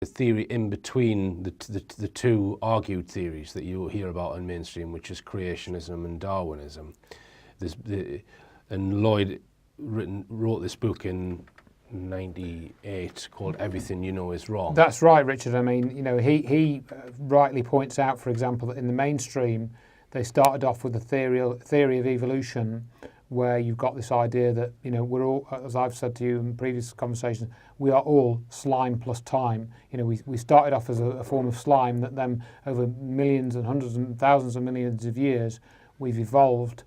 the theory in between the two argued theories that you hear about in mainstream, which is creationism and Darwinism. And Lloyd wrote this book in '98 called "Everything You Know Is Wrong." That's right, Richard. I mean, he rightly points out, for example, that in the mainstream they started off with a theory of evolution, where you've got this idea that we're all, as I've said to you in previous conversations, we are all slime plus time. We started off as a form of slime that then over millions and hundreds and thousands of millions of years we've evolved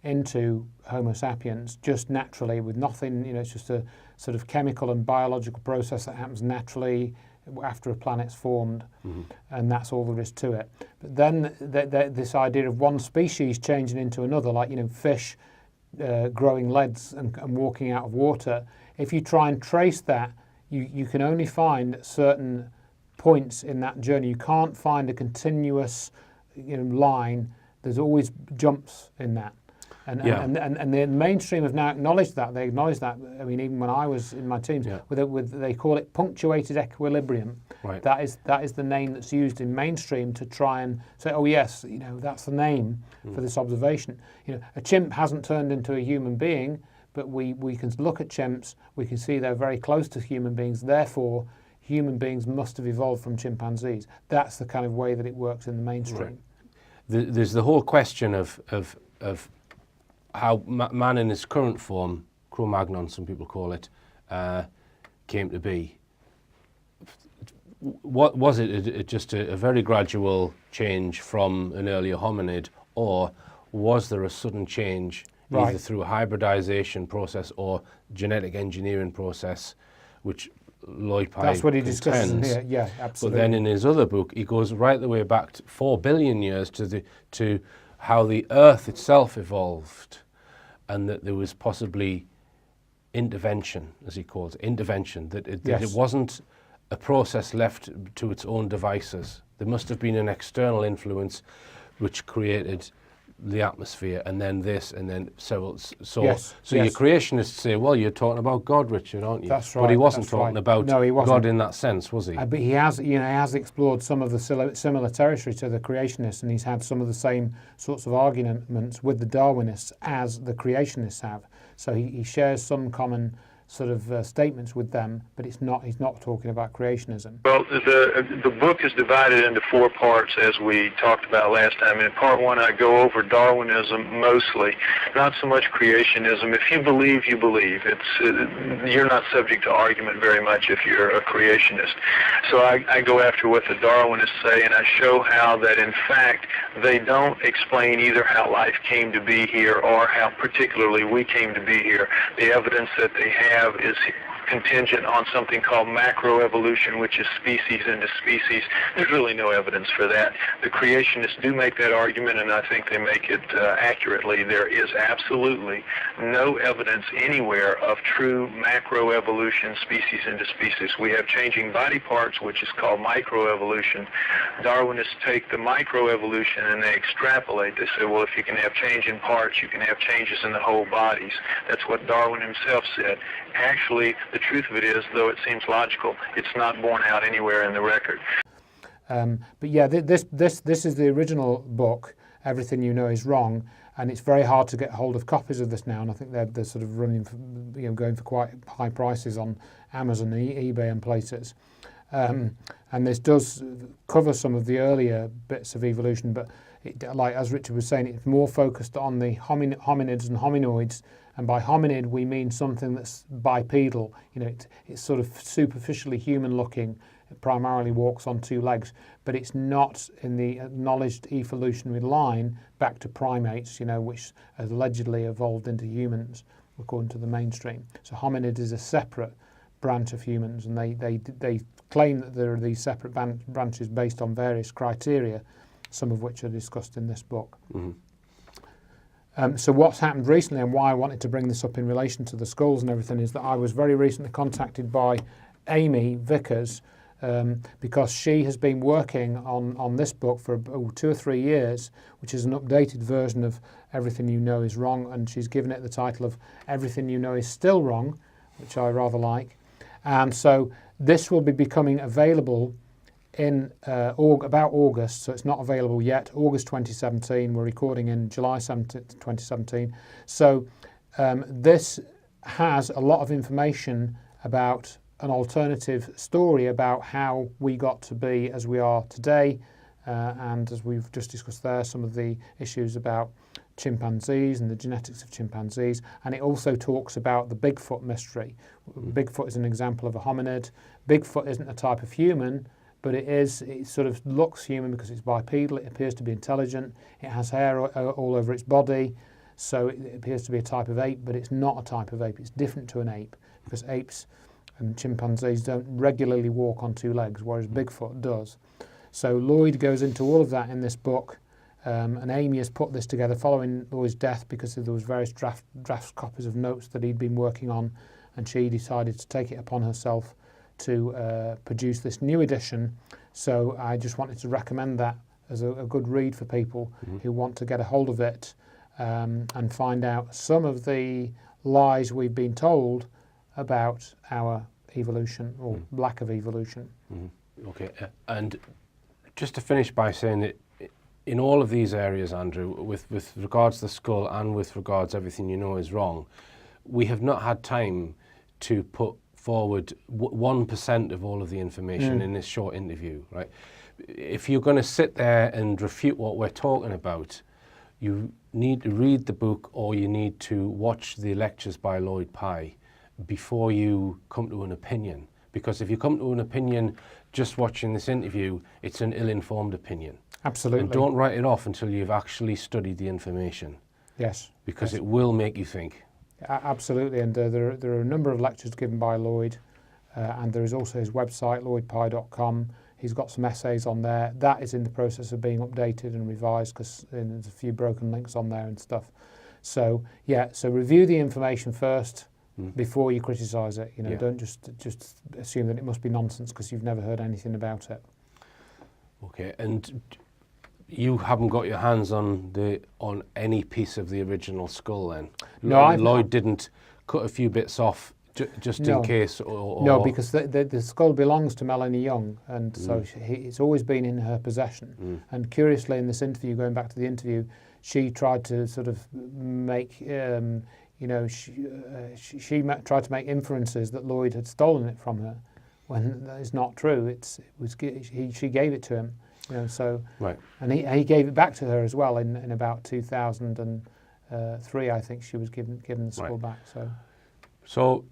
into Homo sapiens just naturally with nothing. It's just a sort of chemical and biological process that happens naturally after a planet's formed, and that's all there is to it. But then this idea of one species changing into another, like fish growing legs and walking out of water, if you try and trace that, you can only find certain points in that journey. You can't find a continuous line. There's always jumps in that. And the mainstream have now acknowledged that. They acknowledge that. I mean, even when I was in my teams, they call it punctuated equilibrium. Right. That is the name that's used in mainstream to try and say, oh yes, that's the name for this observation. A chimp hasn't turned into a human being, but we can look at chimps. We can see they're very close to human beings. Therefore, human beings must have evolved from chimpanzees. That's the kind of way that it works in the mainstream. Right. There's the whole question of how man in his current form, Cro-Magnon, some people call it, came to be. What was it? Just a very gradual change from an earlier hominid, or was there a sudden change either through a hybridization process or genetic engineering process, which Lloyd Pye That's what he discusses in here. Yeah, absolutely. But then in his other book, he goes right the way back to 4 billion years to how the Earth itself evolved, and that there was possibly intervention, as he calls it, that it wasn't a process left to its own devices. There must have been an external influence which created the atmosphere, and then this, and then so your creationists say, well, you're talking about God, Richard, aren't you? That's right. But he wasn't talking about God in that sense, was he? But he has explored some of the similar territory to the creationists, and he's had some of the same sorts of arguments with the Darwinists as the creationists have. So he shares some common sort of statements with them, but he's not talking about creationism. Well, the book is divided into 4 parts, as we talked about last time. In part 1, I go over Darwinism mostly, not so much creationism. If you believe, you believe. You're not subject to argument very much if you're a creationist. So I go after what the Darwinists say, and I show how that, in fact, they don't explain either how life came to be here or how particularly we came to be here. The evidence that they have is contingent on something called macroevolution, which is species into species. There's really no evidence for that. The creationists do make that argument, and I think they make it accurately. There is absolutely no evidence anywhere of true macroevolution, species into species. We have changing body parts, which is called microevolution. Darwinists take the microevolution and they extrapolate. They say, well, if you can have change in parts, you can have changes in the whole bodies. That's what Darwin himself said. Actually, the truth of it is, though it seems logical, it's not borne out anywhere in the record. But yeah, this is the original book, Everything You Know Is Wrong, and it's very hard to get hold of copies of this now, and I think they're sort of running, going for quite high prices on Amazon and eBay and places. And this does cover some of the earlier bits of evolution, but like as Richard was saying, it's more focused on the hominids and hominoids. And by hominid, we mean something that's bipedal. It's sort of superficially human-looking. It primarily walks on 2 legs, but it's not in the acknowledged evolutionary line back to primates, which has allegedly evolved into humans, according to the mainstream. So hominid is a separate branch of humans, and they claim that there are these separate branches based on various criteria, some of which are discussed in this book. Mm-hmm. So what's happened recently, and why I wanted to bring this up in relation to the skulls and everything, is that I was very recently contacted by Amy Vickers, because she has been working on this book for 2 or 3 years, which is an updated version of Everything You Know Is Wrong, and she's given it the title of Everything You Know Is Still Wrong, which I rather like. And so This will be becoming available in about August, so it's not available yet. August 2017. We're recording in July 2017. So this has a lot of information about an alternative story about how we got to be as we are today, and as we've just discussed there, some of the issues about chimpanzees and the genetics of chimpanzees. And it also talks about the Bigfoot mystery. Bigfoot is an example of a hominid. Bigfoot isn't a type of human, but it sort of looks human because it's bipedal. It appears to be intelligent. It has hair all over its body, so it appears to be a type of ape, but it's not a type of ape. It's different to an ape because apes and chimpanzees don't regularly walk on two legs, whereas Bigfoot does. So Lloyd goes into all of that in this book, and Amy has put this together following Lloyd's death because there was various draft copies of notes that he'd been working on, and she decided to take it upon herself to produce this new edition. So I just wanted to recommend that as a good read for people who want to get a hold of it and find out some of the lies we've been told about our evolution or lack of evolution. Okay, and just to finish by saying that in all of these areas, Andrew, with regards to the skull and with regards everything you know is wrong, we have not had time to put forward 1% of all of the information in this short interview, right? If you're going to sit there and refute what we're talking about, you need to read the book or you need to watch the lectures by Lloyd Pye before you come to an opinion. Because if you come to an opinion just watching this interview, it's an ill-informed opinion. Absolutely. And don't write it off until you've actually studied the information. Yes. Because it will make you think. Absolutely, and there are a number of lectures given by Lloyd, and there is also his website, lloydpye.com. He's got some essays on there. That is in the process of being updated and revised because there's a few broken links on there and stuff. So yeah, so review the information first before you criticise it. You know, don't just assume that it must be nonsense because you've never heard anything about it. Okay, and you haven't got your hands on any piece of the original skull then? No, Lloyd didn't cut a few bits off just in case? No, because the skull belongs to Melanie Young, and so it's always been in her possession. And curiously, in this interview, going back to the interview, she tried to sort of make, she tried to make inferences that Lloyd had stolen it from her, when that is not true. She gave it to him. You know, so right. And he gave it back to her as well in about 2003. I think she was given the skull back. So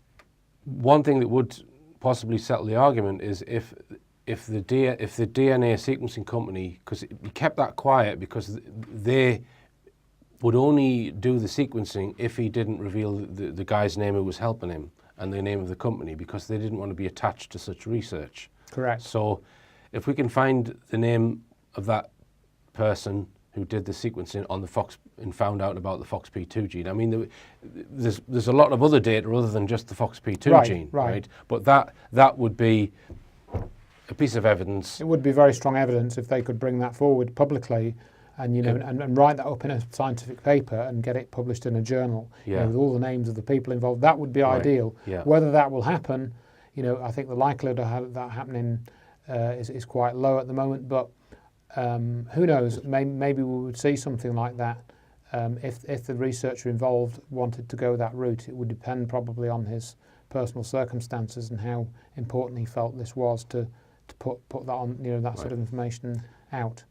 one thing that would possibly settle the argument is if the DNA sequencing company, because he kept that quiet because they would only do the sequencing if he didn't reveal the guy's name who was helping him and the name of the company, because they didn't want to be attached to such research. Correct. So if we can find the name of that person who did the sequencing on the Fox and found out about the FOXP2 gene, I mean, there's a lot of other data other than just the FOXP2 gene, right? But that would be a piece of evidence. It would be very strong evidence if they could bring that forward publicly, and and write that up in a scientific paper and get it published in a journal, with all the names of the people involved. That would be ideal. Yeah. Whether that will happen, I think the likelihood of that happening is quite low at the moment, but who knows? Maybe we would see something like that if the researcher involved wanted to go that route. It would depend probably on his personal circumstances and how important he felt this was to put that on, that sort of information out.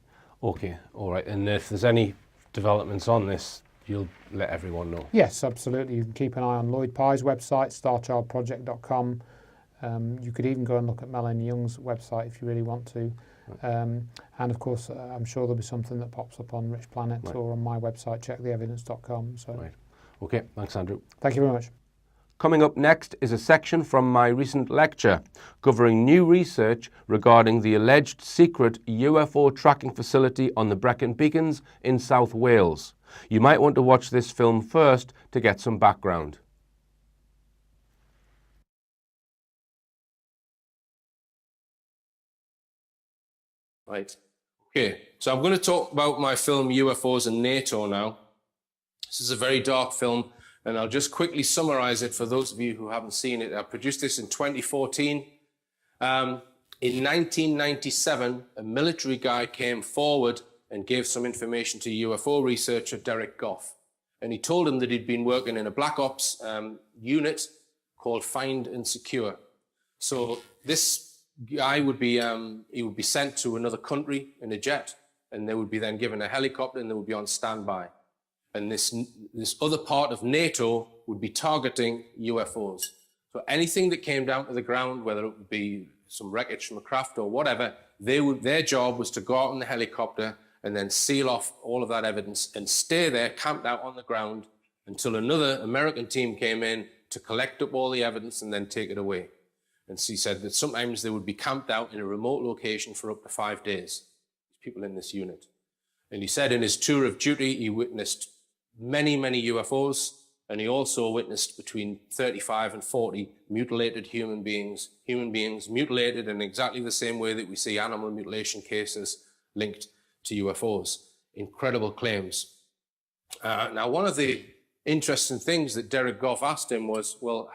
Okay, all right. And if there's any developments on this, you'll let everyone know. Yes, absolutely. You can keep an eye on Lloyd Pye's website, starchildproject.com. You could even go and look at Melanie Young's website if you really want to. And of course, I'm sure there'll be something that pops up on Rich Planet or on my website, checktheevidence.com. So. Right. Okay, thanks, Andrew. Thank you very much. Coming up next is a section from my recent lecture covering new research regarding the alleged secret UFO tracking facility on the Brecon Beacons in South Wales. You might want to watch this film first to get some background. Right. Okay, so I'm going to talk about my film UFOs and NATO now. This is a very dark film, and I'll just quickly summarize it for those of you who haven't seen it. I produced this in 2014, In 1997, a military guy came forward and gave some information to UFO researcher Derek Goff. And he told him that he'd been working in a black ops unit called Find and Secure. So this guy would be, he would be sent to another country in a jet, and they would be then given a helicopter and they would be on standby. And this other part of NATO would be targeting UFOs. So anything that came down to the ground, whether it would be some wreckage from a craft or whatever, their job was to go out in the helicopter and then seal off all of that evidence and stay there, camped out on the ground, until another American team came in to collect up all the evidence and then take it away. And he said that sometimes they would be camped out in a remote location for up to 5 days, people in this unit. And he said in his tour of duty, he witnessed many, many UFOs, and he also witnessed between 35 and 40 mutilated human beings mutilated in exactly the same way that we see animal mutilation cases linked to UFOs. Incredible claims. Now, one of the interesting things that Derek Goff asked him was, well,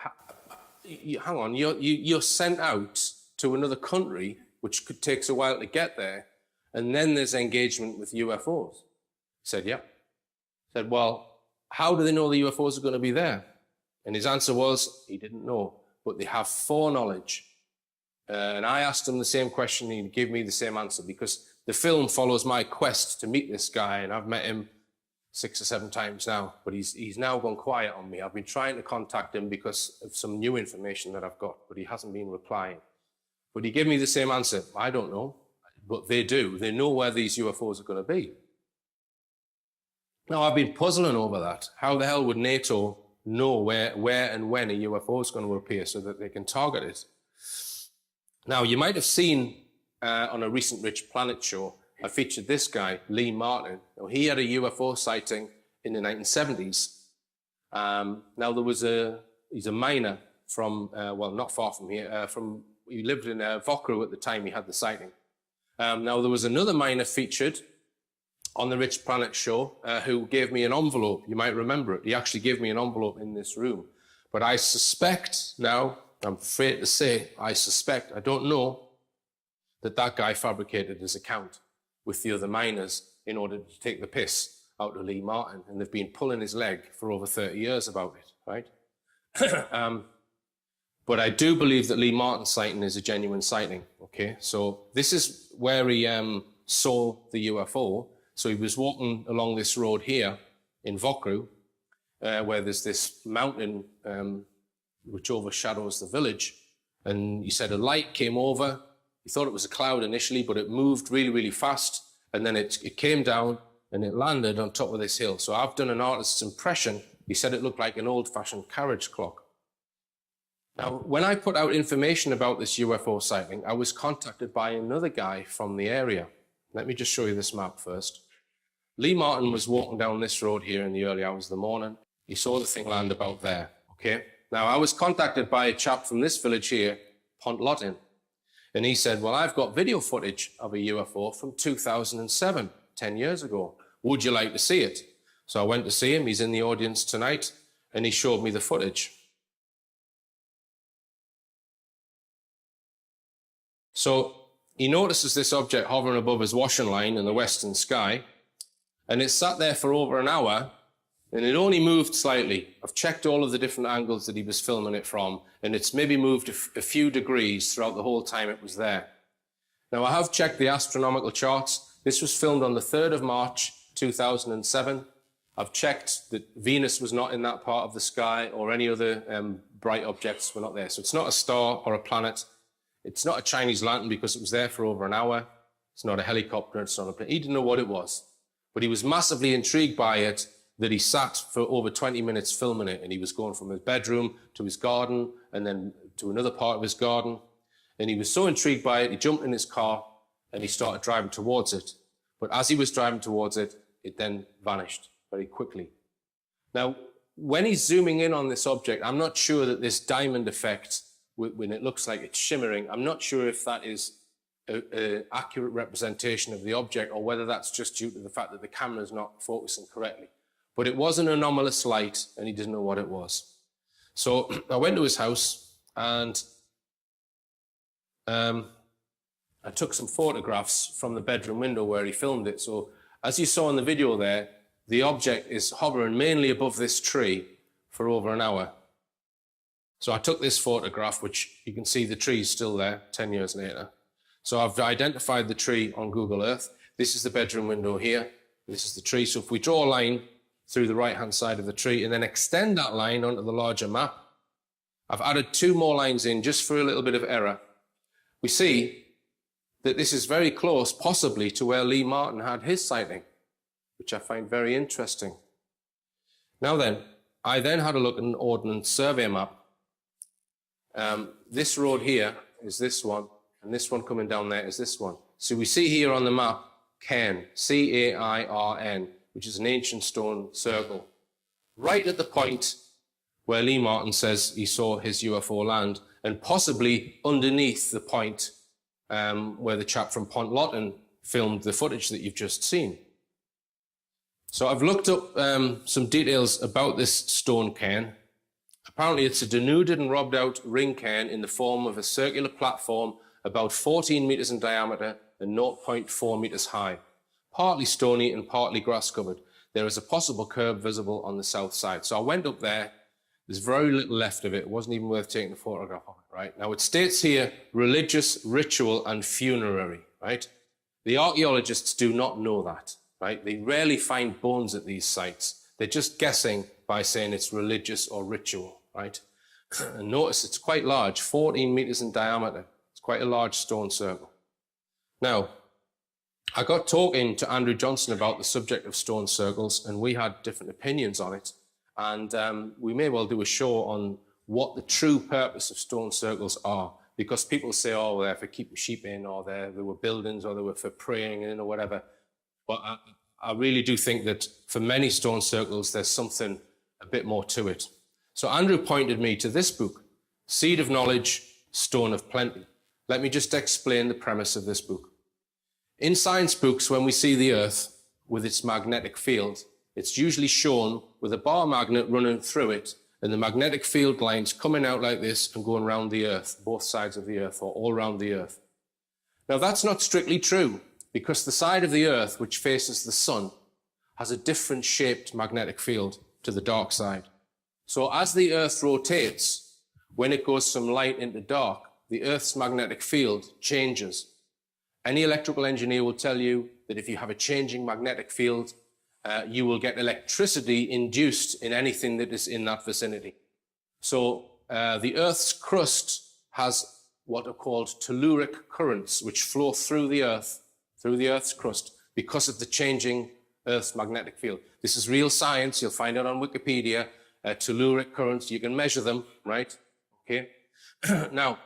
hang on, you're sent out to another country, which takes a while to get there, and then there's engagement with UFOs. He said, yeah. He said, well, how do they know the UFOs are going to be there? And his answer was, he didn't know, but they have foreknowledge. And I asked him the same question, and he gave me the same answer, because the film follows my quest to meet this guy, and I've met him 6 or 7 times now, but he's now gone quiet on me. I've been trying to contact him because of some new information that I've got, but he hasn't been replying. But he gave me the same answer. I don't know, but they do. They know where these UFOs are going to be. Now, I've been puzzling over that. How the hell would NATO know where and when a UFO is going to appear so that they can target it? Now, you might have seen on a recent Rich Planet show, I featured this guy, Lee Martin. Now, he had a UFO sighting in the 1970s. Now, he's a miner from, well, not far from here, he lived in Vokru at the time he had the sighting. Now, there was another miner featured on the Rich Planet show who gave me an envelope. You might remember it. He actually gave me an envelope in this room. But I suspect now, I'm afraid to say, I don't know, that guy fabricated his account with the other miners in order to take the piss out of Lee Martin. And they've been pulling his leg for over 30 years about it, right? But I do believe that Lee Martin's sighting is a genuine sighting, okay? So this is where he saw the UFO. So he was walking along this road here in Vokru, where there's this mountain which overshadows the village. And he said a light came over. He thought it was a cloud initially, but it moved really, really fast. And then it came down and it landed on top of this hill. So I've done an artist's impression. He said it looked like an old-fashioned carriage clock. Now, when I put out information about this UFO sighting, I was contacted by another guy from the area. Let me just show you this map first. Lee Martin was walking down this road here in the early hours of the morning. He saw the thing land about there, okay? Now, I was contacted by a chap from this village here, Pontlotin, and he said, well, I've got video footage of a UFO from 2007, 10 years ago. Would you like to see it? So I went to see him. He's in the audience tonight, and he showed me the footage. So he notices this object hovering above his washing line in the western sky, and it sat there for over an hour, and it only moved slightly. I've checked all of the different angles that he was filming it from, and it's maybe moved a few degrees throughout the whole time it was there. Now, I have checked the astronomical charts. This was filmed on the 3rd of March, 2007. I've checked that Venus was not in that part of the sky, or any other bright objects were not there. So it's not a star or a planet. It's not a Chinese lantern because it was there for over an hour. It's not a helicopter. It's not a plane. He didn't know what it was. But he was massively intrigued by it, that he sat for over 20 minutes filming it. And he was going from his bedroom to his garden and then to another part of his garden. And he was so intrigued by it, he jumped in his car and he started driving towards it. But as he was driving towards it, it then vanished very quickly. Now, when he's zooming in on this object, I'm not sure that this diamond effect, when it looks like it's shimmering, I'm not sure if that is an accurate representation of the object or whether that's just due to the fact that the camera is not focusing correctly. But it was an anomalous light, and he didn't know what it was. So I went to his house, and I took some photographs from the bedroom window where he filmed it. So as you saw in the video there, the object is hovering mainly above this tree for over an hour. So I took this photograph, which you can see the tree's still there 10 years later. So I've identified the tree on Google Earth. This is the bedroom window here. This is the tree. So if we draw a line through the right-hand side of the tree and then extend that line onto the larger map, I've added 2 more lines in just for a little bit of error. We see that this is very close, possibly, to where Lee Martin had his sighting, which I find very interesting. Now then, I then had a look at an Ordnance Survey map. This road here is this one, and this one coming down there is this one. So we see here on the map, Cairn, C-A-I-R-N, which is an ancient stone circle. Right at the point where Lee Martin says he saw his UFO land, and possibly underneath the point where the chap from Pont Lawton filmed the footage that you've just seen. So I've looked up some details about this stone cairn. Apparently it's a denuded and robbed out ring cairn in the form of a circular platform about 14 metres in diameter and 0.4 metres high, partly stony and partly grass covered. There is a possible curve visible on the south side. So I went up there. There's very little left of it. It wasn't even worth taking a photograph of it, right? Now it states here, religious, ritual and funerary, right? The archaeologists do not know that, right? They rarely find bones at these sites. They're just guessing by saying it's religious or ritual, right? And notice it's quite large, 14 meters in diameter. It's quite a large stone circle. Now, I got talking to Andrew Johnson about the subject of stone circles, and we had different opinions on it. And we may well do a show on what the true purpose of stone circles are, because people say, oh, they're for keeping sheep in, or they were buildings, or they were for praying in, or whatever. But I really do think that for many stone circles, there's something a bit more to it. So Andrew pointed me to this book, Seed of Knowledge, Stone of Plenty. Let me just explain the premise of this book. In science books, when we see the Earth with its magnetic field, it's usually shown with a bar magnet running through it and the magnetic field lines coming out like this and going around the Earth, both sides of the Earth or all around the Earth. Now that's not strictly true, because the side of the Earth which faces the sun has a different shaped magnetic field to the dark side. So as the Earth rotates, when it goes from light into dark, the Earth's magnetic field changes. Any electrical engineer will tell you that if you have a changing magnetic field, you will get electricity induced in anything that is in that vicinity. So the Earth's crust has what are called telluric currents, which flow through the Earth's crust, because of the changing Earth's magnetic field. This is real science. You'll find it on Wikipedia. Telluric currents, you can measure them, right? Okay. Now,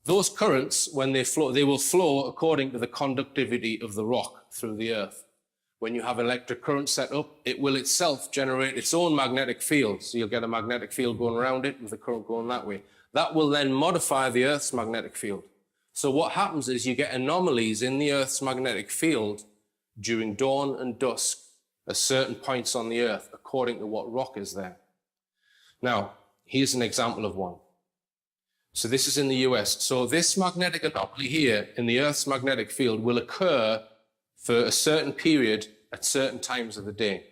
those currents, when they flow, they will flow according to the conductivity of the rock through the Earth. When you have electric current set up, it will itself generate its own magnetic field. So you'll get a magnetic field going around it with the current going that way. That will then modify the Earth's magnetic field. So what happens is you get anomalies in the Earth's magnetic field during dawn and dusk at certain points on the Earth, according to what rock is there. Now, here's an example of one. So this is in the US. So this magnetic anomaly here in the Earth's magnetic field will occur for a certain period at certain times of the day.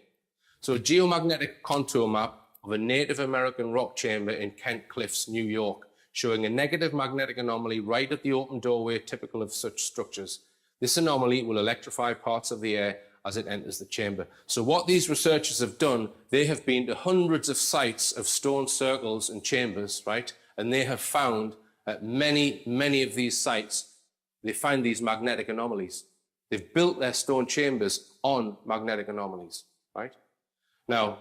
So a geomagnetic contour map of a Native American rock chamber in Kent Cliffs, New York, showing a negative magnetic anomaly right at the open doorway typical of such structures. This anomaly will electrify parts of the air as it enters the chamber. So what these researchers have done, they have been to hundreds of sites of stone circles and chambers, right? And they have found at many of these sites, they find these magnetic anomalies. They've built their stone chambers on magnetic anomalies, right? Now,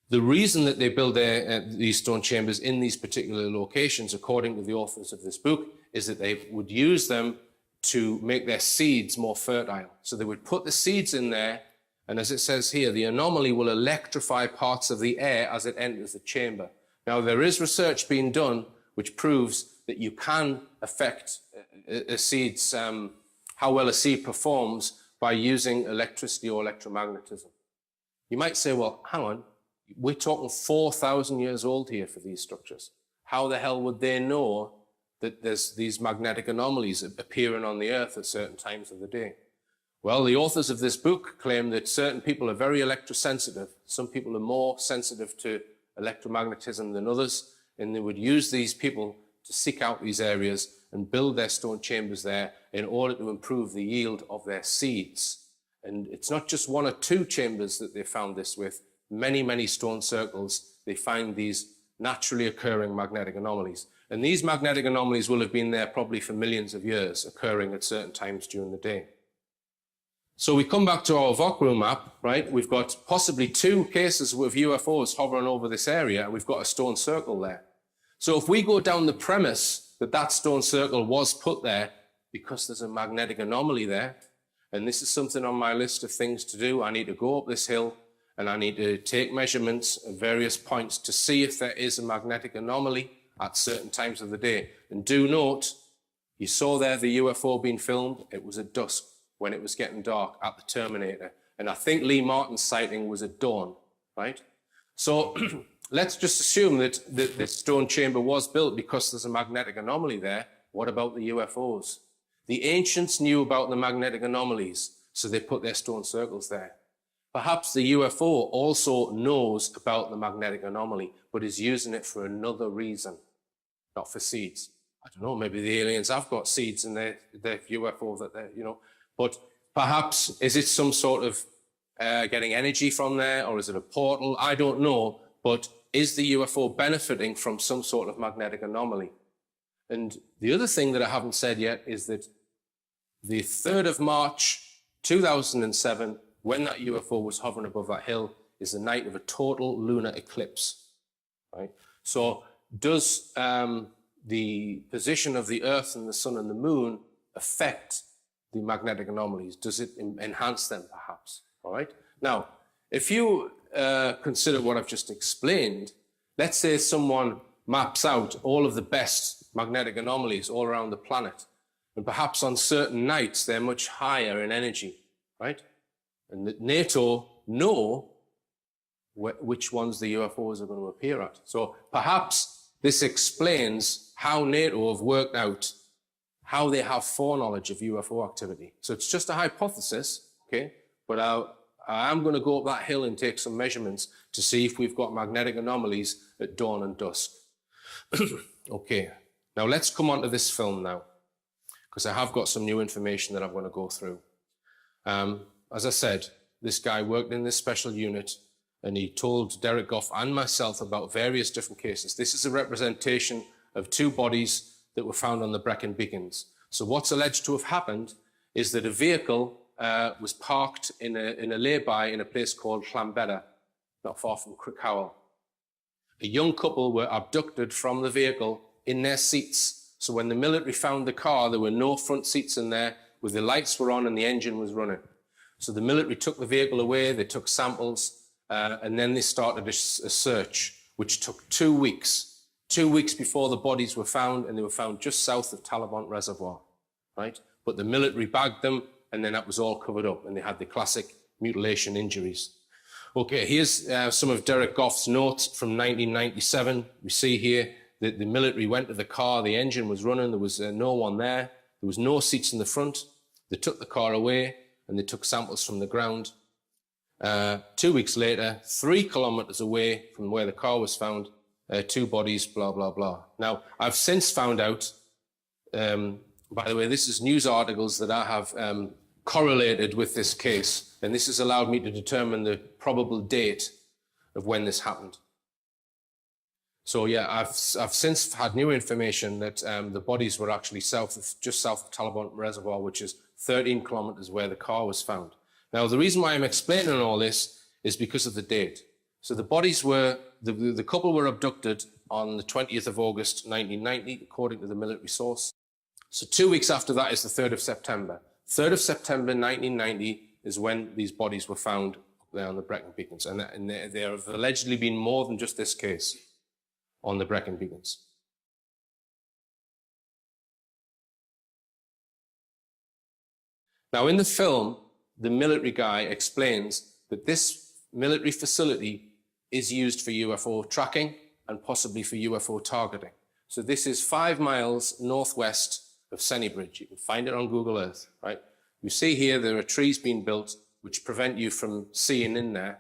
the reason that they build these stone chambers in these particular locations, according to the authors of this book, is that they would use them to make their seeds more fertile. So they would put the seeds in there, and as it says here, the anomaly will electrify parts of the air as it enters the chamber. Now, there is research being done which proves that you can affect a seed's, how well a seed performs by using electricity or electromagnetism. You might say, well, hang on, we're talking 4,000 years old here for these structures. How the hell would they know that there's these magnetic anomalies appearing on the Earth at certain times of the day? Well, the authors of this book claim that certain people are very electrosensitive. Some people are more sensitive to electromagnetism than others, and they would use these people to seek out these areas and build their stone chambers there in order to improve the yield of their seeds. And it's not just one or two chambers that they found this with. Many, many stone circles, they find these naturally occurring magnetic anomalies. And these magnetic anomalies will have been there probably for millions of years, occurring at certain times during the day. So we come back to our Vokru map, right? We've got possibly 2 cases with UFOs hovering over this area, and we've got a stone circle there. So if we go down the premise that that stone circle was put there because there's a magnetic anomaly there, and this is something on my list of things to do, I need to go up this hill and I need to take measurements at various points to see if there is a magnetic anomaly at certain times of the day. And do note, you saw there the UFO being filmed. It was at dusk when it was getting dark at the Terminator. And I think Lee Martin's sighting was at dawn, right? So let's just assume that this stone chamber was built because there's a magnetic anomaly there. What about the UFOs? The ancients knew about the magnetic anomalies, so they put their stone circles there. Perhaps the UFO also knows about the magnetic anomaly, but is using it for another reason, not for seeds. I don't know, maybe the aliens have got seeds in their UFO that they're, but perhaps, is it some sort of getting energy from there, or is it a portal? I don't know, but is the UFO benefiting from some sort of magnetic anomaly? And the other thing that I haven't said yet is that the 3rd of March, 2007, when that UFO was hovering above that hill, is the night of a total lunar eclipse, right? So does the position of the Earth and the Sun and the Moon affect the magnetic anomalies? Does it enhance them, perhaps? All right. Now, if you consider what I've just explained, let's say someone maps out all of the best magnetic anomalies all around the planet, and perhaps on certain nights they're much higher in energy, right? And that NATO know which ones the UFOs are going to appear at. So perhaps this explains how NATO have worked out how they have foreknowledge of UFO activity. So it's just a hypothesis, okay? But I am going to go up that hill and take some measurements to see if we've got magnetic anomalies at dawn and dusk. Okay, now let's come on to this film now, because I have got some new information that I'm going to go through. As I said, this guy worked in this special unit, and he told Derek Goff and myself about various different cases. This is a representation of 2 bodies that were found on the Brecon Beacons. So what's alleged to have happened is that a vehicle was parked in a lay-by in a place called Llambedda, not far from Crickhowell. A young couple were abducted from the vehicle in their seats. So when the military found the car, there were no front seats in there, where the lights were on and the engine was running. So the military took the vehicle away, they took samples, and then they started a search, which took 2 weeks. 2 weeks before the bodies were found, and they were found just south of Talabont Reservoir, right? But the military bagged them, and then that was all covered up, and they had the classic mutilation injuries. Okay, here's some of Derek Goff's notes from 1997. We see here that the military went to the car, the engine was running, there was no one there, there was no seats in the front. They took the car away, and they took samples from the ground. 2 weeks later, 3 kilometers away from where the car was found, 2 bodies, blah, blah, blah. Now, I've since found out, by the way, this is news articles that I have correlated with this case, and this has allowed me to determine the probable date of when this happened. So yeah, I've since had new information that the bodies were actually just south of Talabont Reservoir, which is 13 kilometers where the car was found. Now, the reason why I'm explaining all this is because of the date. So the bodies were, the couple were abducted on the 20th of August, 1990, according to the military source. So 2 weeks after that is the 3rd of September. 3rd of September, 1990 is when these bodies were found there on the Brecon Beacons. And there have allegedly been more than just this case on the Brecon Beacons. Now, in the film, the military guy explains that this military facility is used for UFO tracking and possibly for UFO targeting. So this is 5 miles northwest of Sennybridge. You can find it on Google Earth, right? You see here there are trees being built which prevent you from seeing in there.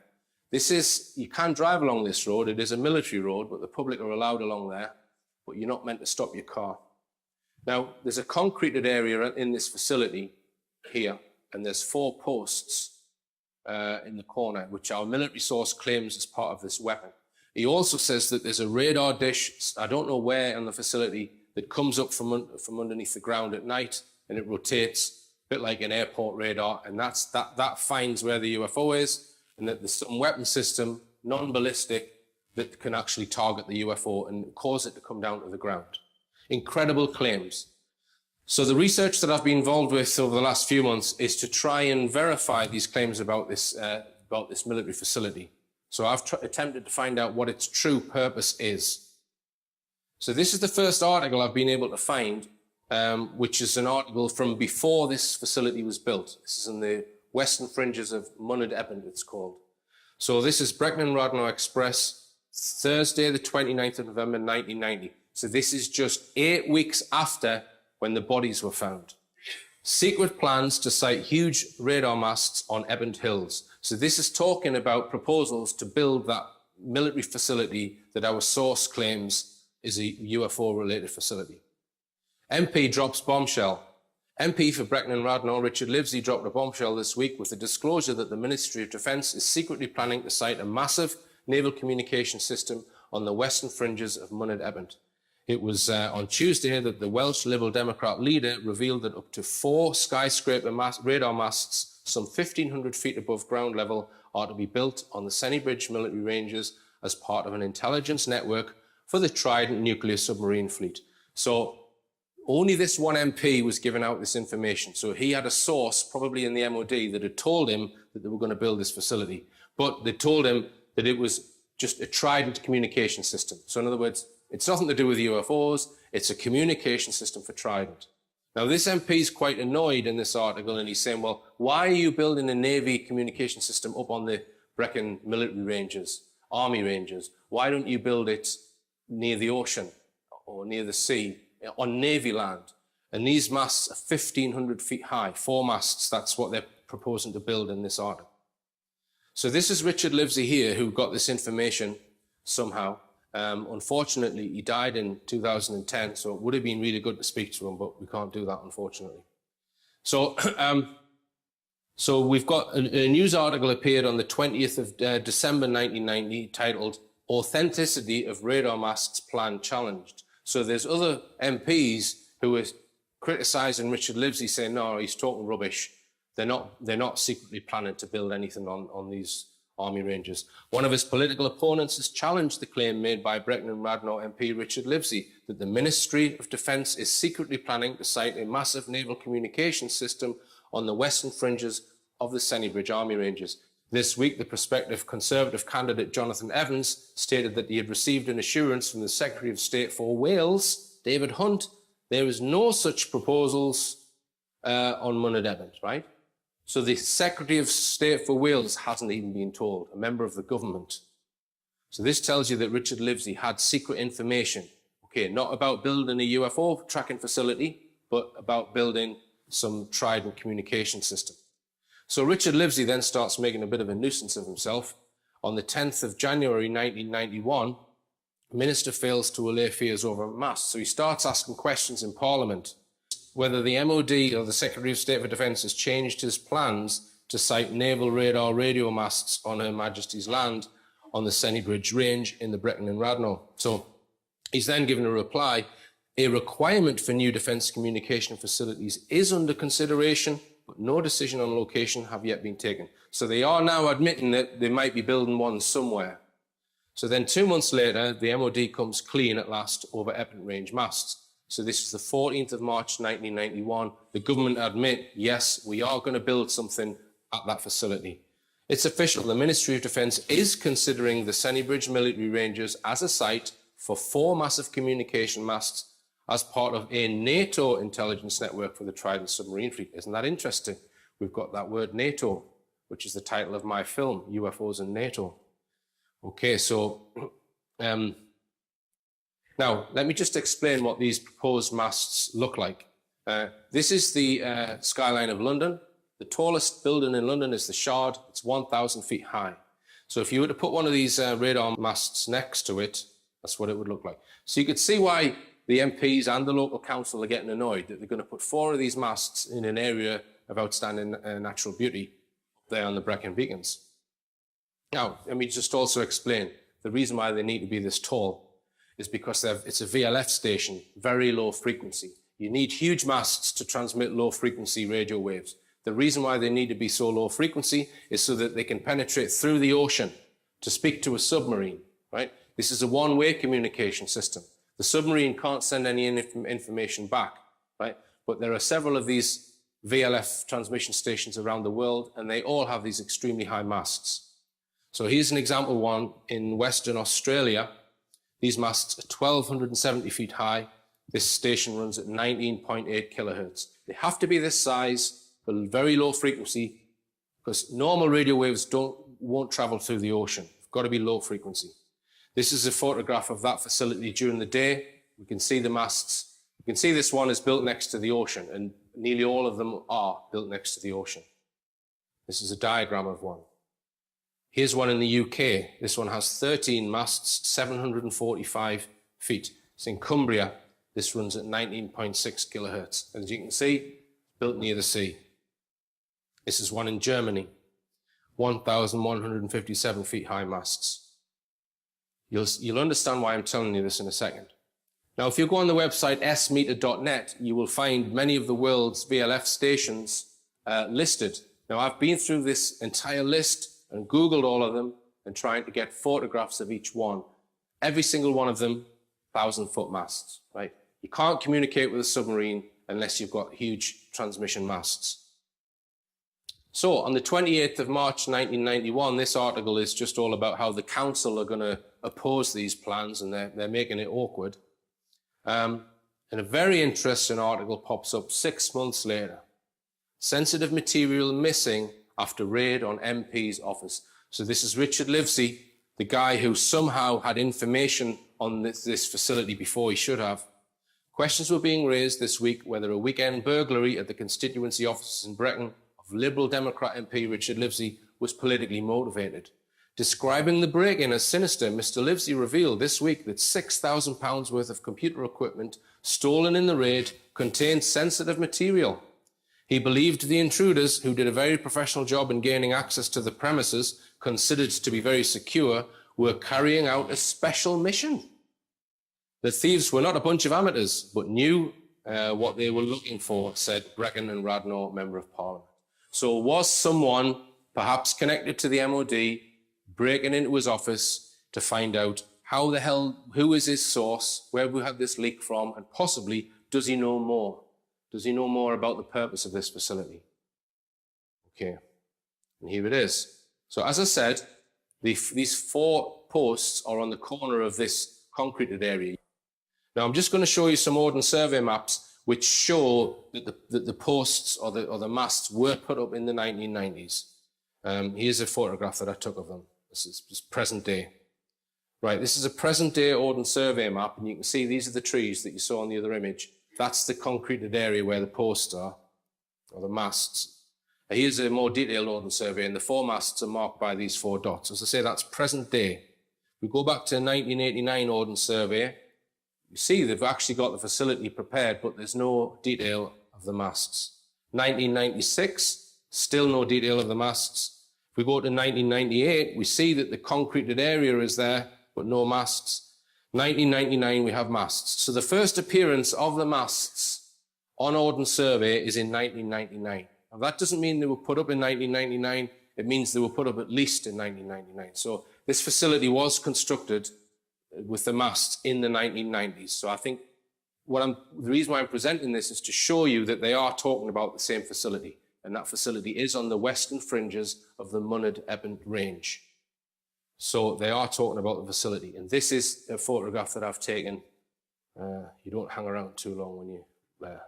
This is, you can drive along this road. It is a military road, but the public are allowed along there, but you're not meant to stop your car. Now, there's a concreted area in this facility here, and there's 4 posts in the corner, which our military source claims as part of this weapon. He also says that there's a radar dish, I don't know where on the facility, that comes up from underneath the ground at night, and it rotates, a bit like an airport radar, and that finds where the UFO is, and that there's some weapon system, non-ballistic, that can actually target the UFO and cause it to come down to the ground. Incredible claims. So the research that I've been involved with over the last few months is to try and verify these claims about this military facility. So I've attempted to find out what its true purpose is. So this is the first article I've been able to find, which is an article from before this facility was built. This is in the western fringes of Munid Ebend, it's called. So this is Brecon Radnor Express, Thursday, the 29th of November, 1990. So this is just 8 weeks after when the bodies were found. Secret plans to site huge radar masts on Ebend Hills. So this is talking about proposals to build that military facility that our source claims is a UFO-related facility. MP drops bombshell. MP for Brecon and Radnor, Richard Livesey, dropped a bombshell this week with the disclosure that the Ministry of Defence is secretly planning to site a massive naval communication system on the western fringes of Munid Ebend. It was on Tuesday that the Welsh Liberal Democrat leader revealed that up to 4 skyscraper radar masts, some 1,500 feet above ground level, are to be built on the Sennybridge military ranges as part of an intelligence network for the Trident nuclear submarine fleet. So only this one MP was giving out this information. So he had a source, probably in the MOD, that had told him that they were going to build this facility. But they told him that it was just a Trident communication system. So in other words, it's nothing to do with UFOs. It's a communication system for Trident. Now, this MP is quite annoyed in this article, and he's saying, well, why are you building a Navy communication system up on the Brecon military ranges, Army ranges? Why don't you build it near the ocean or near the sea, on Navy land? And these masts are 1,500 feet high, 4 masts. That's what they're proposing to build in this article. So this is Richard Livesey here, who got this information somehow. Unfortunately, he died in 2010, so it would have been really good to speak to him, but we can't do that, unfortunately. So, so we've got a news article appeared on the 20th of December 1990 titled "Authenticity of Radar Masts Plan Challenged." So there's other MPs who are criticising Richard Livesey, saying, no, he's talking rubbish. They're not secretly planning to build anything on these Army ranges. One of his political opponents has challenged the claim made by Brecon and Radnor MP Richard Livesey that the Ministry of Defence is secretly planning to site a massive naval communication system on the western fringes of the Sennybridge Army ranges. This week, the prospective Conservative candidate Jonathan Evans stated that he had received an assurance from the Secretary of State for Wales, David Hunt, there is no such proposals on Munid Ebend, right? So the Secretary of State for Wales hasn't even been told, a member of the government. So this tells you that Richard Livesey had secret information. Okay, not about building a UFO tracking facility, but about building some Trident communication system. So Richard Livesey then starts making a bit of a nuisance of himself. On the 10th of January 1991, the minister fails to allay fears over masts. So he starts asking questions in Parliament whether the MOD or the Secretary of State for Defence has changed his plans to site naval radar radio masts on Her Majesty's land on the Sennybridge Range in the Brecon and Radnor. So he's then given a reply. A requirement for new defence communication facilities is under consideration, but no decision on location have yet been taken. So they are now admitting that they might be building one somewhere. So then 2 months later, the MOD comes clean at last over Ebend Range masts. So this is the 14th of March 1991. The government admit, yes, we are going to build something at that facility. It's official. The Ministry of Defence is considering the Sennybridge military ranges as a site for 4 massive communication masts as part of a Nato intelligence network for the Trident submarine fleet. Isn't that interesting? We've got that word NATO, which is the title of my film, UFOs and NATO. Okay, so Now, let me just explain what these proposed masts look like. This is the skyline of London. The tallest building in London is the Shard. It's 1,000 feet high. So if you were to put one of these radar masts next to it, that's what it would look like. So you could see why the MPs and the local council are getting annoyed that they're going to put 4 of these masts in an area of outstanding natural beauty there on the Brecon Beacons. Now, let me just also explain the reason why they need to be this tall is because it's a VLF station, very low frequency. You need huge masts to transmit low frequency radio waves. The reason why they need to be so low frequency is so that they can penetrate through the ocean to speak to a submarine, right? This is a one-way communication system. The submarine can't send any information back, right? But there are several of these VLF transmission stations around the world, and they all have these extremely high masts. So here's an example one in Western Australia. These masts are 1,270 feet high. This station runs at 19.8 kilohertz. They have to be this size, but very low frequency, because normal radio waves won't travel through the ocean. It's got to be low frequency. This is a photograph of that facility during the day. We can see the masts. You can see this one is built next to the ocean, and nearly all of them are built next to the ocean. This is a diagram of one. Here's one in the UK. This one has 13 masts, 745 feet. It's in Cumbria. This runs at 19.6 kilohertz. As you can see, built near the sea. This is one in Germany, 1,157 feet high masts. You'll understand why I'm telling you this in a second. Now, if you go on the website smeter.net, you will find many of the world's VLF stations listed. Now, I've been through this entire list and Googled all of them and trying to get photographs of each one. Every single one of them, 1,000-foot masts, right? You can't communicate with a submarine unless you've got huge transmission masts. So on the 28th of March 1991, this article is just all about how the council are going to oppose these plans, and they're making it awkward. And a very interesting article pops up 6 months later. Sensitive material missing after raid on MP's office. So this is Richard Livesey, the guy who somehow had information on this facility before he should have. Questions were being raised this week whether a weekend burglary at the constituency offices in Brecon of Liberal Democrat MP Richard Livesey was politically motivated. Describing the break-in as sinister, Mr. Livesey revealed this week that £6,000 worth of computer equipment stolen in the raid contained sensitive material. He believed the intruders, who did a very professional job in gaining access to the premises, considered to be very secure, were carrying out a special mission. The thieves were not a bunch of amateurs, but knew what they were looking for, said Brecon and Radnor, Member of Parliament. So was someone, perhaps connected to the MOD, breaking into his office to find out how the hell, who is his source, where we have this leak from, and possibly, does he know more? Does he know more about the purpose of this facility? Okay, and here it is. So as I said, these 4 posts are on the corner of this concreted area. Now I'm just going to show you some Ordnance Survey maps which show that the posts or the masts were put up in the 1990s. Here's a photograph that I took of them. This is just present day. Right, this is a present day Ordnance Survey map, and you can see these are the trees that you saw in the other image. That's the concreted area where the posts are, or the masts. Now, here's a more detailed Ordnance Survey, and the 4 masts are marked by these 4 dots. As I say, that's present day. We go back to 1989 Ordnance Survey. You see they've actually got the facility prepared, but there's no detail of the masts. 1996, still no detail of the masts. If we go to 1998, we see that the concreted area is there, but no masts. 1999, we have masts. So the first appearance of the masts on Ordnance Survey is in 1999. Now, that doesn't mean they were put up in 1999. It means they were put up at least in 1999. So this facility was constructed with the masts in the 1990s. So I think the reason why I'm presenting this is to show you that they are talking about the same facility. And that facility is on the western fringes of the Munard-Epping Range. So they are talking about the facility. And this is a photograph that I've taken. You don't hang around too long when you're there.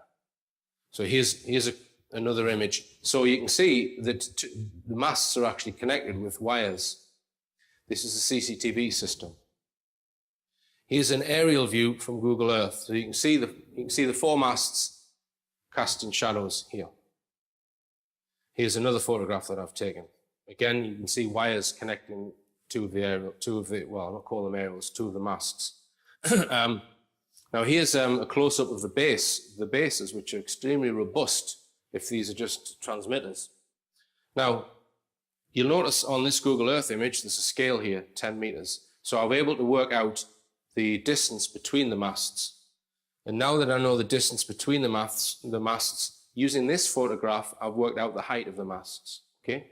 So here's another image. So you can see that the masts are actually connected with wires. This is a CCTV system. Here's an aerial view from Google Earth. So you can see the four masts cast in shadows here. Here's another photograph that I've taken. Again, you can see wires connecting two of the, well, I'll not call them aerials, two of the masts. Now here's a close-up of the bases, which are extremely robust if these are just transmitters. Now, you'll notice on this Google Earth image, there's a scale here, 10 meters. So I was able to work out the distance between the masts. And now that I know the distance between the masts, using this photograph, I've worked out the height of the masts, okay?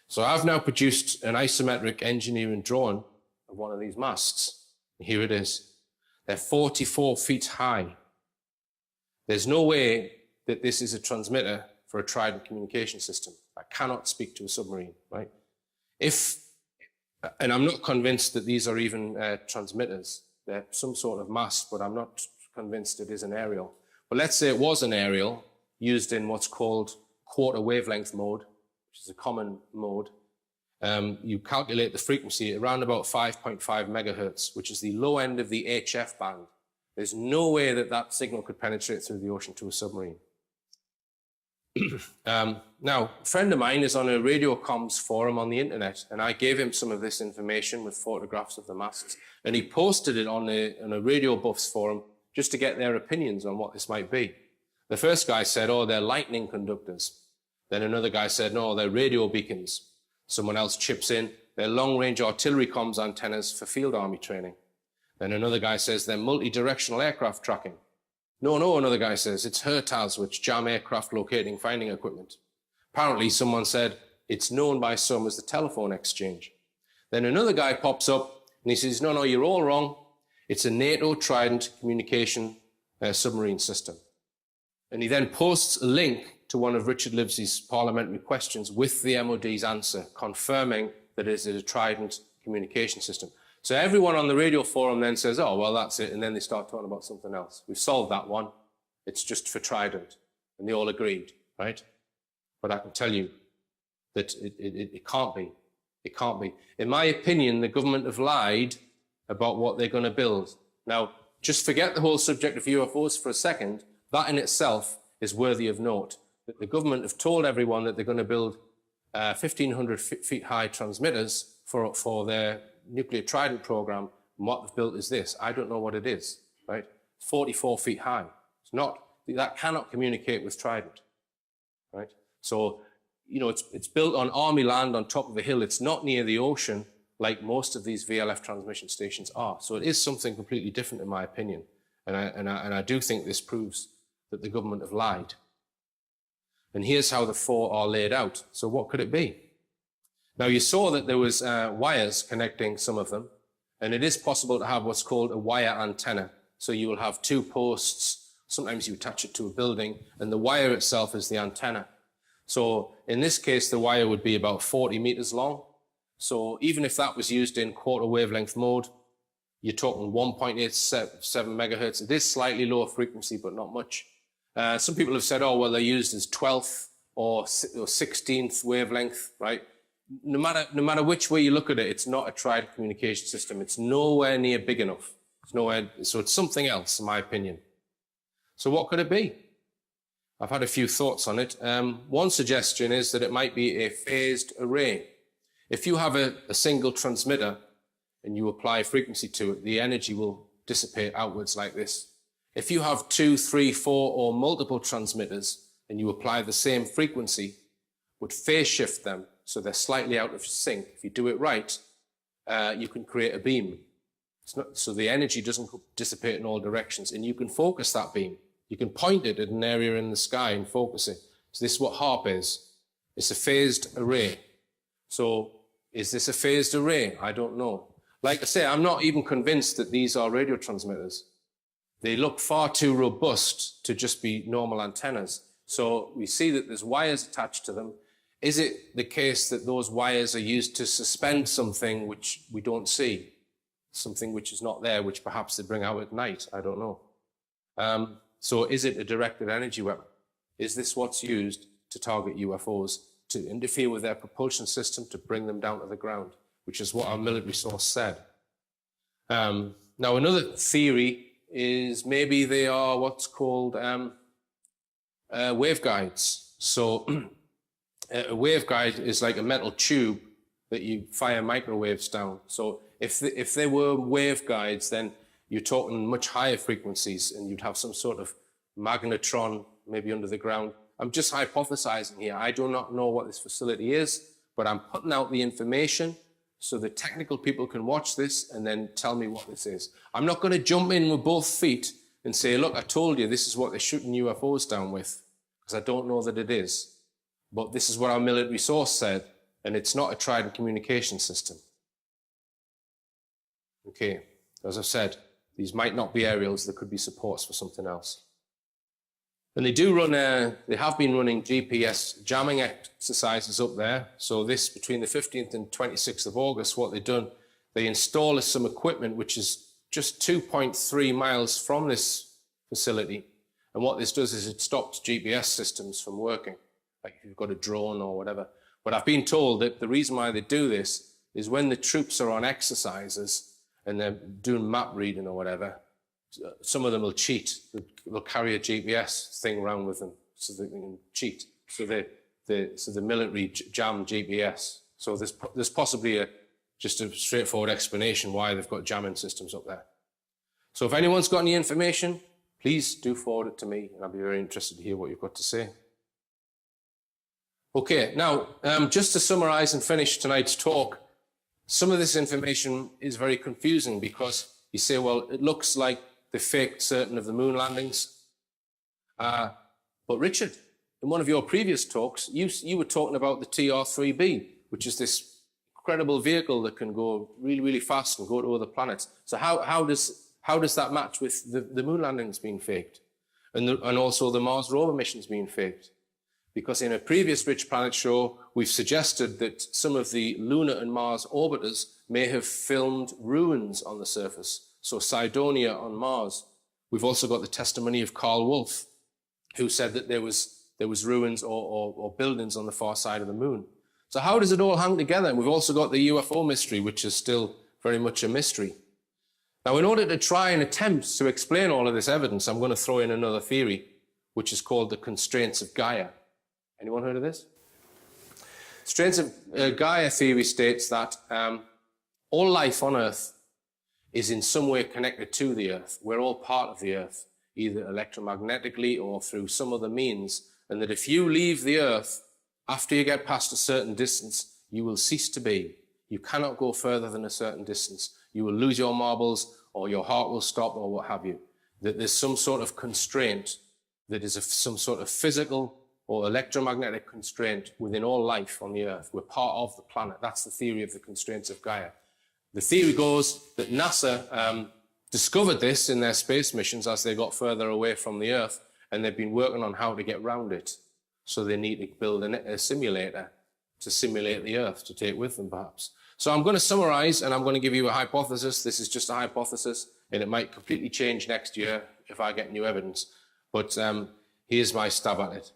So I've now produced an isometric engineering drawing of one of these masts. Here it is. They're 44 feet high. There's no way that this is a transmitter for a Trident communication system. I cannot speak to a submarine, right? And I'm not convinced that these are even transmitters. They're some sort of mast, but I'm not convinced it is an aerial. But let's say it was an aerial used in what's called quarter wavelength mode, which is a common mode. You calculate the frequency around about 5.5 megahertz, which is the low end of the HF band. There's no way that that signal could penetrate through the ocean to a submarine. Now, a friend of mine is on a radio comms forum on the internet, and I gave him some of this information with photographs of the masts, and he posted it on a radio buffs forum just to get their opinions on what this might be. The first guy said, oh, they're lightning conductors. Then another guy said, no, they're radio beacons. Someone else chips in, they're long-range artillery comms antennas for field army training. Then another guy says they're multi-directional aircraft tracking. No, another guy says, it's HERTAS, which jam aircraft locating finding equipment. Apparently, someone said, it's known by some as the telephone exchange. Then another guy pops up, and he says, no, you're all wrong. It's a NATO Trident communication submarine system. And he then posts a link to one of Richard Livesey's parliamentary questions with the MOD's answer, confirming that it is a Trident communication system. So everyone on the radio forum then says, oh, well, that's it. And then they start talking about something else. We've solved that one. It's just for Trident. And they all agreed, right? But I can tell you that it can't be. It can't be. In my opinion, the government have lied about what they're going to build. Now, just forget the whole subject of UFOs for a second. That in itself is worthy of note. That the government have told everyone that they're going to build 1,500 feet high transmitters for their nuclear Trident program, and what they've built is this. I don't know what it is, right? 44 feet high. It's not, that cannot communicate with Trident, right? So, you know, it's built on army land on top of a hill. It's not near the ocean like most of these VLF transmission stations are. So it is something completely different in my opinion. And I do think this proves that the government have lied. And here's how the four are laid out. So what could it be? Now, you saw that there was wires connecting some of them, and it is possible to have what's called a wire antenna. So you will have two posts. Sometimes you attach it to a building, and the wire itself is the antenna. So in this case, the wire would be about 40 meters long. So even if that was used in quarter wavelength mode, you're talking 1.87 megahertz. It is slightly lower frequency, but not much. Some people have said, oh, well, they're used as 12th or 16th wavelength, right? No matter which way you look at it, it's not a Trident communication system. It's nowhere near big enough. So it's something else, in my opinion. So what could it be? I've had a few thoughts on it. One suggestion is that it might be a phased array. If you have a single transmitter and you apply frequency to it, the energy will dissipate outwards like this. If you have 2, 3, 4, or multiple transmitters and you apply the same frequency, would phase shift them so they're slightly out of sync. If you do it right, you can create a beam. So the energy doesn't dissipate in all directions, and you can focus that beam. You can point it at an area in the sky and focus it. So this is what HARP is. It's a phased array. So is this a phased array? I don't know. Like I say, I'm not even convinced that these are radio transmitters. They look far too robust to just be normal antennas. So we see that there's wires attached to them. Is it the case that those wires are used to suspend something which we don't see? Something which is not there, which perhaps they bring out at night? I don't know. So is it a directed energy weapon? Is this what's used to target UFOs, to interfere with their propulsion system, to bring them down to the ground, which is what our military source said? Now, another theory is maybe they are what's called waveguides. So a waveguide is like a metal tube that you fire microwaves down. So if they were waveguides, then you're talking much higher frequencies, and you'd have some sort of magnetron maybe under the ground. I'm just hypothesizing here. I do not know what this facility is, but I'm putting out the information so the technical people can watch this and then tell me what this is. I'm not going to jump in with both feet and say, look, I told you this is what they're shooting UFOs down with, because I don't know that it is. But this is what our military source said, and it's not a Trident communication system. Okay, as I've said, these might not be aerials, there could be supports for something else. And they do run, they have been running GPS jamming exercises up there. So this, between the 15th and 26th of August, what they've done, they install some equipment which is just 2.3 miles from this facility. And what this does is it stops GPS systems from working, like if you've got a drone or whatever. But I've been told that the reason why they do this is when the troops are on exercises and they're doing map reading or whatever, some of them will cheat. They'll carry a GPS thing around with them so they can cheat. So the military jam GPS. So there's possibly just a straightforward explanation why they've got jamming systems up there. So if anyone's got any information, please do forward it to me, and I'll be very interested to hear what you've got to say. Okay, now, just to summarize and finish tonight's talk, some of this information is very confusing because you say, well, it looks like they faked certain of the moon landings. But Richard, in one of your previous talks, you were talking about the TR-3B, which is this incredible vehicle that can go really, really fast and go to other planets. So how does that match with the moon landings being faked? And also the Mars rover missions being faked? Because in a previous Rich Planet show, we've suggested that some of the lunar and Mars orbiters may have filmed ruins on the surface. So Cydonia on Mars. We've also got the testimony of Carl Wolf, who said that there was ruins or buildings on the far side of the moon. So how does it all hang together? And we've also got the UFO mystery, which is still very much a mystery. Now, in order to try and attempt to explain all of this evidence, I'm going to throw in another theory, which is called the constraints of Gaia. Anyone heard of this? Constraints of Gaia theory states that all life on Earth is in some way connected to the Earth. We're all part of the Earth, either electromagnetically or through some other means, and that if you leave the Earth, after you get past a certain distance, you will cease to be. You cannot go further than a certain distance. You will lose your marbles, or your heart will stop, or what have you. That there's some sort of constraint that is some sort of physical or electromagnetic constraint within all life on the Earth. We're part of the planet. That's the theory of the constraints of Gaia. The theory goes that NASA discovered this in their space missions as they got further away from the Earth, and they've been working on how to get around it. So they need to build a simulator to simulate the Earth to take with them, perhaps. So I'm going to summarize, and I'm going to give you a hypothesis. This is just a hypothesis, and it might completely change next year if I get new evidence. But here's my stab at it.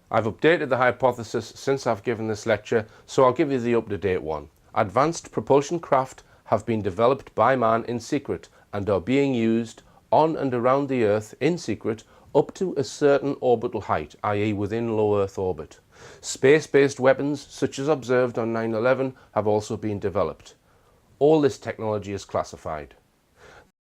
I've updated the hypothesis since I've given this lecture, so I'll give you the up-to-date one. Advanced propulsion craft have been developed by man in secret and are being used on and around the Earth in secret up to a certain orbital height, i.e. within low Earth orbit. Space-based weapons, such as observed on 9/11, have also been developed. All this technology is classified.